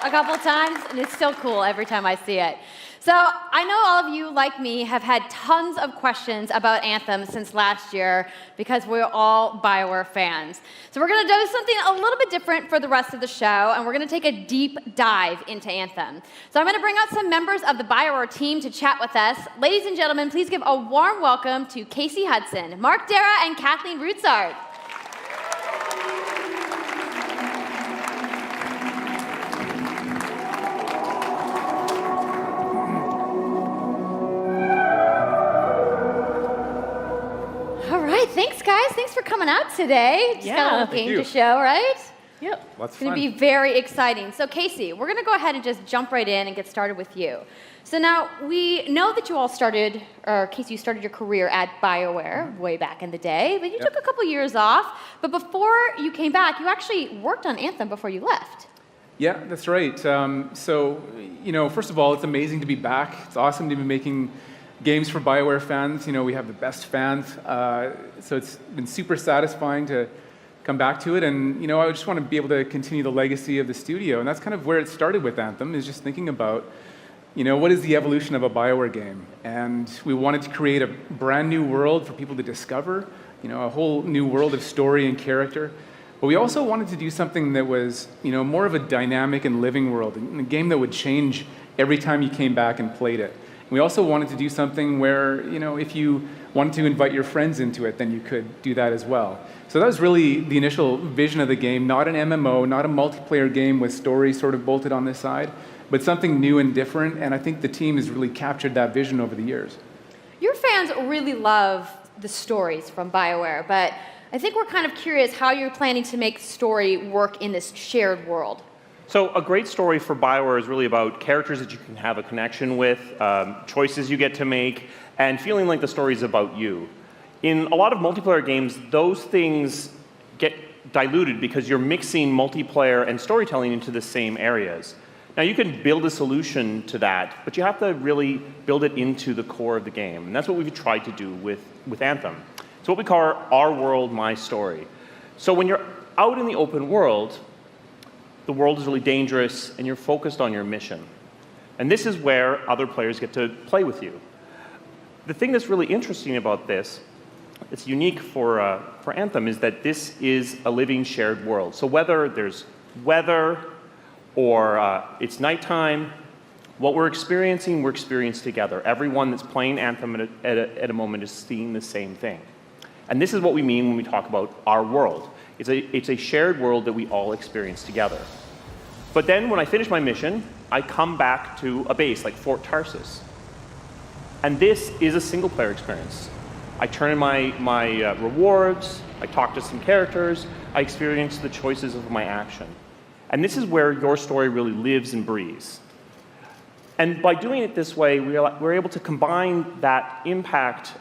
a couple times, and it's still cool every time I see it. So I know all of you, like me, have had tons of questions about Anthem since last year because we're all BioWare fans. So we're going to do something a little bit different for the rest of the show, and we're going to take a deep dive into Anthem. So I'm going to bring out some members of the BioWare team to chat with us. Ladies and gentlemen, please give a warm welcome to Casey Hudson, Mark Dara, and Kathleen Rutzart. Thanks, guys. Thanks for coming out today. Just got a little game to show, right? Yep. It's going to be very exciting. So, Casey, we're going to go ahead and just jump right in and get started with you. So now, we know that you all started, or Casey, you started your career at BioWare way back in the day, but you took a couple years off. But before you came back, you actually worked on Anthem before you left. Yeah, that's right. So, first of all, it's amazing to be back. It's awesome to be making games for BioWare fans. We have the best fans, so it's been super satisfying to come back to it, and I just want to be able to continue the legacy of the studio, and that's kind of where it started with Anthem, is just thinking about, what is the evolution of a BioWare game, and we wanted to create a brand new world for people to discover, a whole new world of story and character, but we also wanted to do something that was, more of a dynamic and living world, and a game that would change every time you came back and played it. We also wanted to do something where, if you wanted to invite your friends into it, then you could do that as well. So that was really the initial vision of the game, not an MMO, not a multiplayer game with stories sort of bolted on the side, but something new and different, and I think the team has really captured that vision over the years. Your fans really love the stories from BioWare, but I think we're kind of curious how you're planning to make story work in this shared world. So a great story for BioWare is really about characters that you can have a connection with, choices you get to make, and feeling like the story is about you. In a lot of multiplayer games, those things get diluted because you're mixing multiplayer and storytelling into the same areas. Now, you can build a solution to that, but you have to really build it into the core of the game. And that's what we've tried to do with Anthem. It's what we call our world, my story. So when you're out in the open world, the world is really dangerous, and you're focused on your mission. And this is where other players get to play with you. The thing that's really interesting about this, it's unique for Anthem, is that this is a living shared world. So whether there's weather or it's nighttime, what we're experiencing together. Everyone that's playing Anthem at a moment is seeing the same thing. And this is what we mean when we talk about our world. It's a shared world that we all experience together. But then when I finish my mission, I come back to a base like Fort Tarsus. And this is a single-player experience. I turn in my rewards, I talk to some characters, I experience the choices of my action. And this is where your story really lives and breathes. And by doing it this way, we're able to combine that impact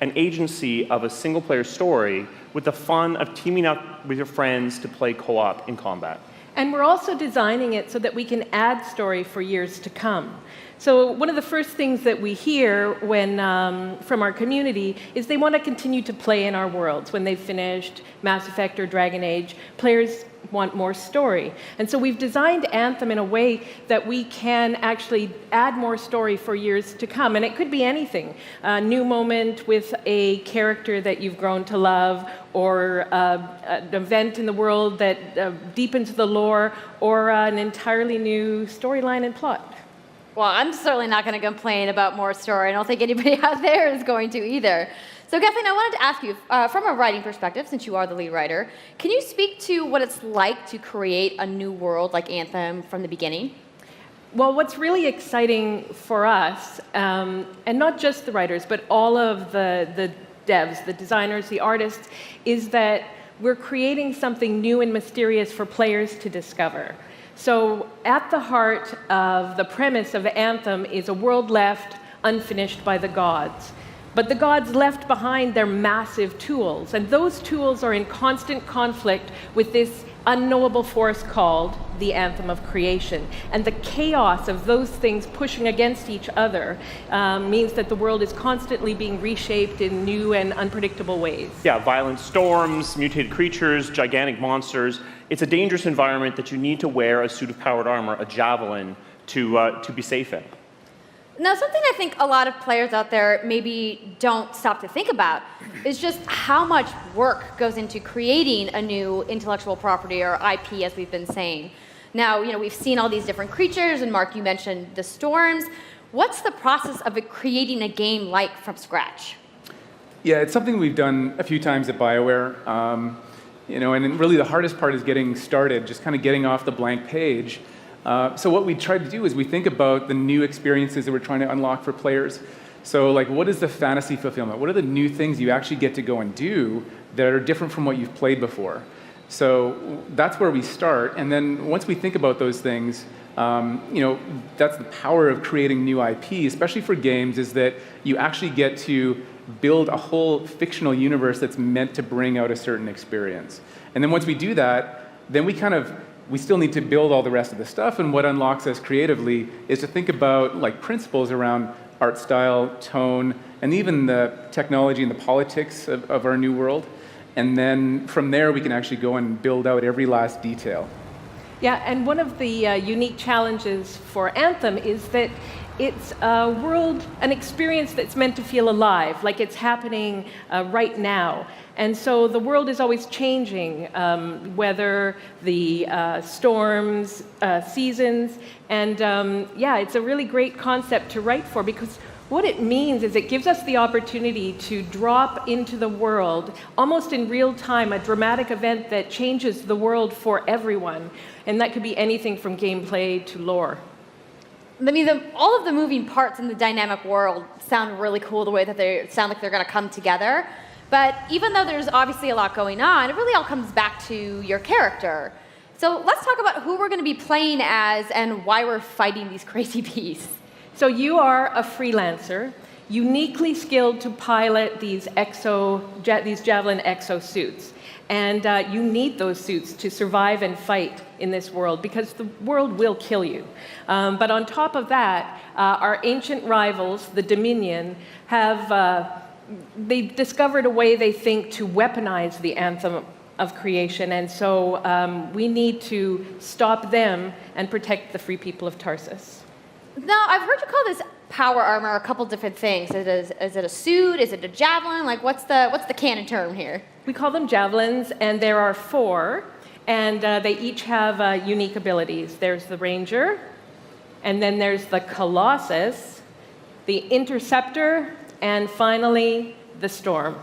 and agency of a single-player story with the fun of teaming up with your friends to play co-op in combat. And we're also designing it so that we can add story for years to come. So one of the first things that we hear from our community is they want to continue to play in our worlds. When they've finished Mass Effect or Dragon Age, players want more story. And so we've designed Anthem in a way that we can actually add more story for years to come. And it could be anything. A new moment with a character that you've grown to love, or an event in the world that deepens the lore, or an entirely new storyline and plot. Well, I'm certainly not going to complain about more story. I don't think anybody out there is going to either. So, Kathleen, I wanted to ask you, from a writing perspective, since you are the lead writer, can you speak to what it's like to create a new world like Anthem from the beginning? Well, what's really exciting for us, and not just the writers, but all of the devs, the designers, the artists, is that we're creating something new and mysterious for players to discover. So at the heart of the premise of Anthem is a world left unfinished by the gods. But the gods left behind their massive tools, and those tools are in constant conflict with this unknowable force called the anthem of creation. And the chaos of those things pushing against each other means that the world is constantly being reshaped in new and unpredictable ways. Yeah, violent storms, mutated creatures, gigantic monsters. It's a dangerous environment that you need to wear a suit of powered armor, a javelin, to be safe in. Now, something I think a lot of players out there maybe don't stop to think about is just how much work goes into creating a new intellectual property, or IP, as we've been saying. Now, we've seen all these different creatures, and Mark, you mentioned the storms. What's the process of creating a game like from scratch? Yeah, it's something we've done a few times at BioWare. And really the hardest part is getting started, just kind of getting off the blank page. So what we try to do is we think about the new experiences that we're trying to unlock for players. So what is the fantasy fulfillment? What are the new things you actually get to go and do that are different from what you've played before? So that's where we start. And then once we think about those things, that's the power of creating new IP, especially for games, is that you actually get to build a whole fictional universe that's meant to bring out a certain experience. And then once we do that, then we still need to build all the rest of the stuff, and what unlocks us creatively is to think about principles around art style, tone, and even the technology and the politics of our new world. And then from there, we can actually go and build out every last detail. Yeah, and one of the unique challenges for Anthem is that it's a world, an experience that's meant to feel alive, like it's happening right now. And so the world is always changing, whether the storms, seasons, and it's a really great concept to write for, because what it means is it gives us the opportunity to drop into the world, almost in real time, a dramatic event that changes the world for everyone. And that could be anything from gameplay to lore. I mean, all of the moving parts in the dynamic world sound really cool, the way that they sound like they're going to come together. But even though there's obviously a lot going on, it really all comes back to your character. So let's talk about who we're going to be playing as and why we're fighting these crazy beasts. So you are a freelancer, uniquely skilled to pilot these Javelin exosuits. And you need those suits to survive and fight in this world, because the world will kill you. But on top of that, our ancient rivals, the Dominion, they've discovered a way, they think, to weaponize the anthem of creation. And so we need to stop them and protect the free people of Tarsus. Now, I've heard you call this power armor a couple different things. Is it a suit? Is it a javelin? What's the canon term here? We call them javelins, and there are 4, and they each have unique abilities. There's the Ranger, and then there's the Colossus, the Interceptor, and finally, the Storm.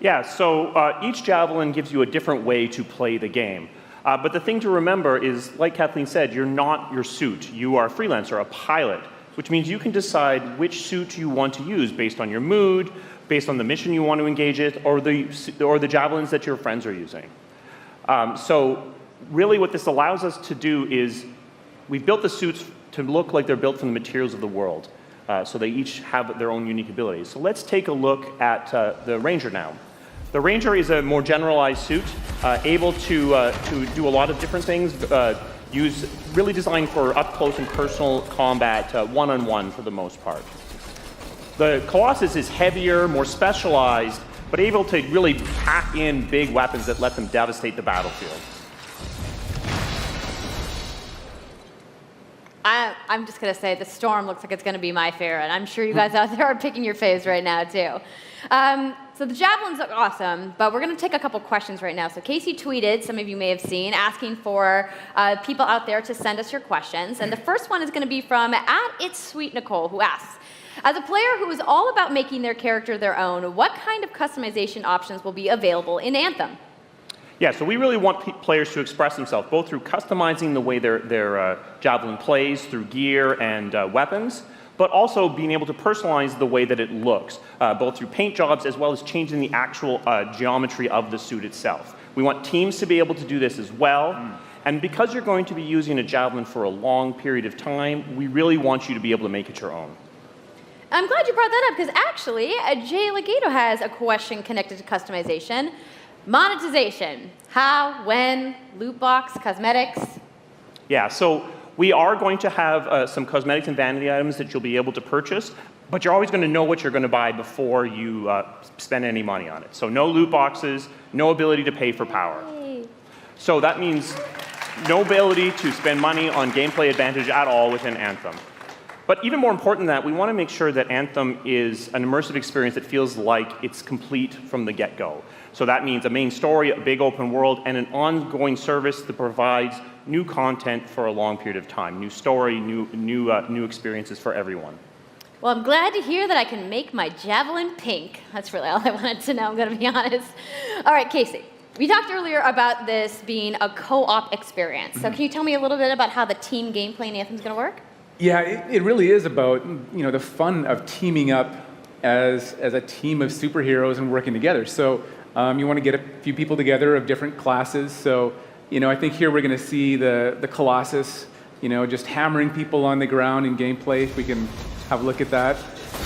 Yeah, so each javelin gives you a different way to play the game. But the thing to remember is, like Kathleen said, you're not your suit. You are a freelancer, a pilot, which means you can decide which suit you want to use based on your mood, based on the mission you want to engage in, or the javelins that your friends are using. So really what this allows us to do is we've built the suits to look like they're built from the materials of the world. So they each have their own unique abilities. So let's take a look at the Ranger now. The Ranger is a more generalized suit, able to do a lot of different things, really designed for up-close and personal combat, one-on-one for the most part. The Colossus is heavier, more specialized, but able to really pack in big weapons that let them devastate the battlefield. I'm just going to say the Storm looks like it's going to be my favorite. I'm sure you guys out there are picking your faves right now, too. So the javelins look awesome, but we're going to take a couple questions right now. So Casey tweeted, some of you may have seen, asking for people out there to send us your questions. And the first one is going to be from @It'sSweetNicole, who asks, as a player who is all about making their character their own, what kind of customization options will be available in Anthem? Yeah, so we really want players to express themselves, both through customizing the way their javelin plays, through gear and weapons, but also being able to personalize the way that it looks, both through paint jobs as well as changing the actual geometry of the suit itself. We want teams to be able to do this as well. And because you're going to be using a javelin for a long period of time, we really want you to be able to make it your own. I'm glad you brought that up, because actually, Jay Legato has a question connected to customization. Monetization. How, when, loot box, cosmetics. Yeah, so we are going to have some cosmetics and vanity items that you'll be able to purchase, but you're always going to know what you're going to buy before you spend any money on it. So no loot boxes, no ability to pay for power. Yay. So that means no ability to spend money on gameplay advantage at all within Anthem. But even more important than that, we want to make sure that Anthem is an immersive experience that feels like it's complete from the get-go. So that means a main story, a big open world, and an ongoing service that provides new content for a long period of time. New story, new experiences for everyone. Well, I'm glad to hear that I can make my javelin pink. That's really all I wanted to know, I'm going to be honest. All right, Casey, we talked earlier about this being a co-op experience. So can you tell me a little bit about how the team gameplay in Anthem is going to work? Yeah, it really is about the fun of teaming up as a team of superheroes and working together. So you want to get a few people together of different classes. So I think here we're going to see the Colossus, just hammering people on the ground in gameplay. If we can have a look at that.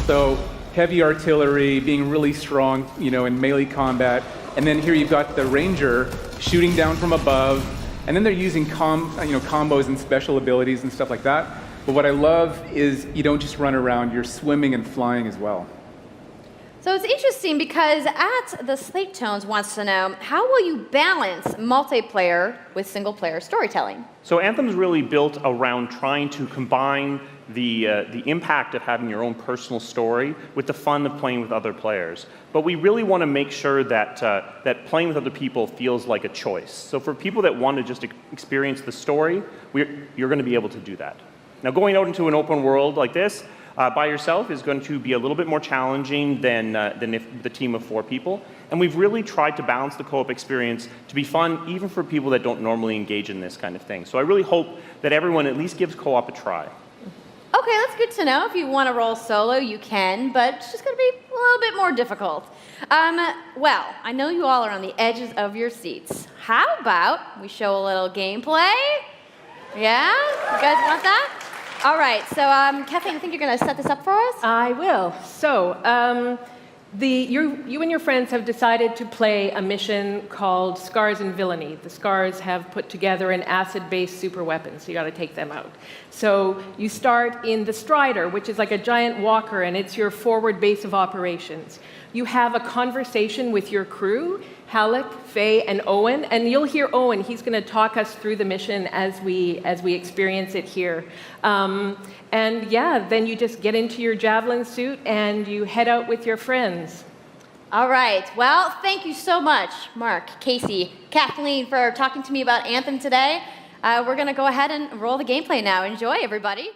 So heavy artillery, being really strong, in melee combat, and then here you've got the Ranger shooting down from above, and then they're using combos and special abilities and stuff like that. But what I love is you don't just run around, you're swimming and flying as well. So it's interesting because at the Slate Tones wants to know, how will you balance multiplayer with single-player storytelling? So Anthem's really built around trying to combine the impact of having your own personal story with the fun of playing with other players. But we really want to make sure that that playing with other people feels like a choice. So for people that want to just experience the story, you're going to be able to do that. Now, going out into an open world like this by yourself is going to be a little bit more challenging than if the team of 4 people. And we've really tried to balance the co-op experience to be fun, even for people that don't normally engage in this kind of thing. So I really hope that everyone at least gives co-op a try. Okay, that's good to know. If you want to roll solo, you can, but it's just going to be a little bit more difficult. Well, I know you all are on the edges of your seats. How about we show a little gameplay? Yeah? You guys want that? All right, so Kathleen, I think you're going to set this up for us? I will. So, you and your friends have decided to play a mission called Scars and Villainy. The Scars have put together an acid-based super weapon, so you got to take them out. So you start in the Strider, which is like a giant walker, and it's your forward base of operations. You have a conversation with your crew, Halleck, Faye, and Owen, and you'll hear Owen. He's going to talk us through the mission as we experience it here. And yeah, then you just get into your javelin suit and you head out with your friends. All right. Well, thank you so much, Mark, Casey, Kathleen, for talking to me about Anthem today. We're going to go ahead and roll the gameplay now. Enjoy, everybody.